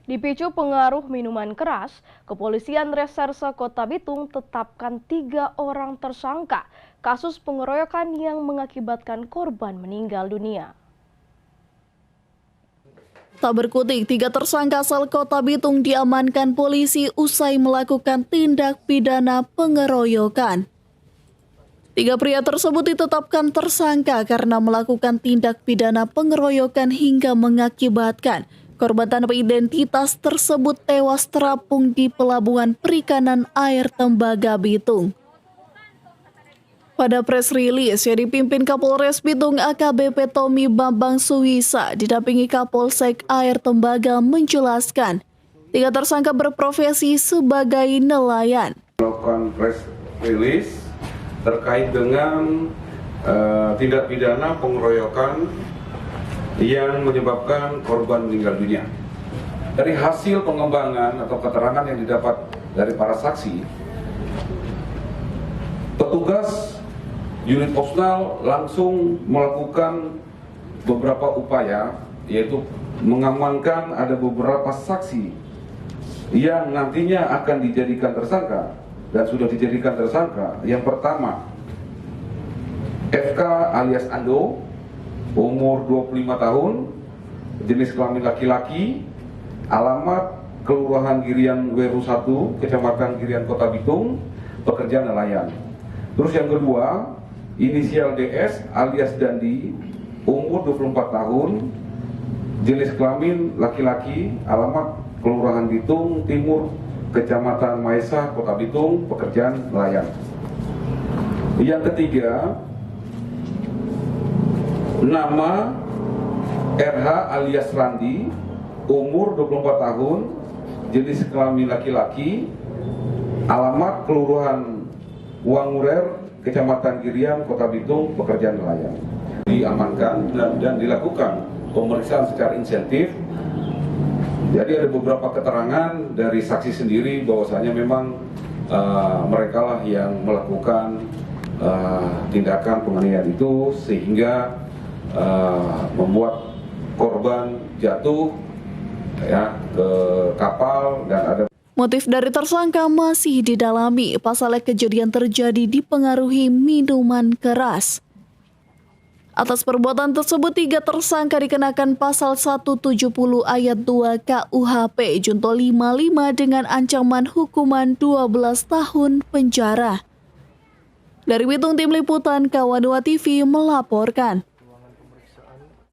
Dipicu pengaruh minuman keras, Kepolisian Reserse Kota Bitung tetapkan 3 orang tersangka kasus pengeroyokan yang mengakibatkan korban meninggal dunia. Tak berkutik, 3 tersangka asal Kota Bitung diamankan polisi usai melakukan tindak pidana pengeroyokan. 3 pria tersebut ditetapkan tersangka karena melakukan tindak pidana pengeroyokan hingga mengakibatkan korban tanpa identitas tersebut tewas terapung di Pelabuhan Perikanan Air Tembaga, Bitung. Pada press release yang dipimpin Kapolres Bitung AKBP Tommy Bambang Suwisa didampingi Kapolsek Air Tembaga menjelaskan 3 tersangka berprofesi sebagai nelayan. Melakukan press release terkait dengan tindak pidana pengeroyokan yang menyebabkan korban meninggal dunia. Dari hasil pengembangan atau keterangan yang didapat dari para saksi, petugas unit Posnal langsung melakukan beberapa upaya, yaitu mengamankan ada beberapa saksi yang nantinya akan dijadikan tersangka dan sudah dijadikan tersangka. Yang pertama, FK alias Ando, umur 25 tahun, jenis kelamin laki-laki, alamat Kelurahan Girian Weru 1, Kecamatan Girian Kota Bitung, pekerja nelayan. Terus yang kedua, inisial DS alias Dandi, umur 24 tahun, jenis kelamin laki-laki, alamat Kelurahan Bitung Timur, Kecamatan Maesa, Kota Bitung, pekerjaan nelayan. Yang ketiga, nama RH alias Randi, umur 24 tahun, jenis kelamin laki-laki, alamat Kelurahan Wangurer, Kecamatan Girian, Kota Bitung, pekerjaan nelayan. Diamankan dan dilakukan pemeriksaan secara insentif. Jadi ada beberapa keterangan dari saksi sendiri bahwasanya memang mereka lah yang melakukan tindakan penganiayaan itu sehingga membuat korban jatuh ya ke kapal dan ada. Motif dari tersangka masih didalami. Pasalnya kejadian terjadi dipengaruhi minuman keras. Atas perbuatan tersebut 3 tersangka dikenakan pasal 170 ayat 2 KUHP Junto 55 dengan ancaman hukuman 12 tahun penjara. Dari Bitung, Tim Liputan Kawan 2 TV melaporkan.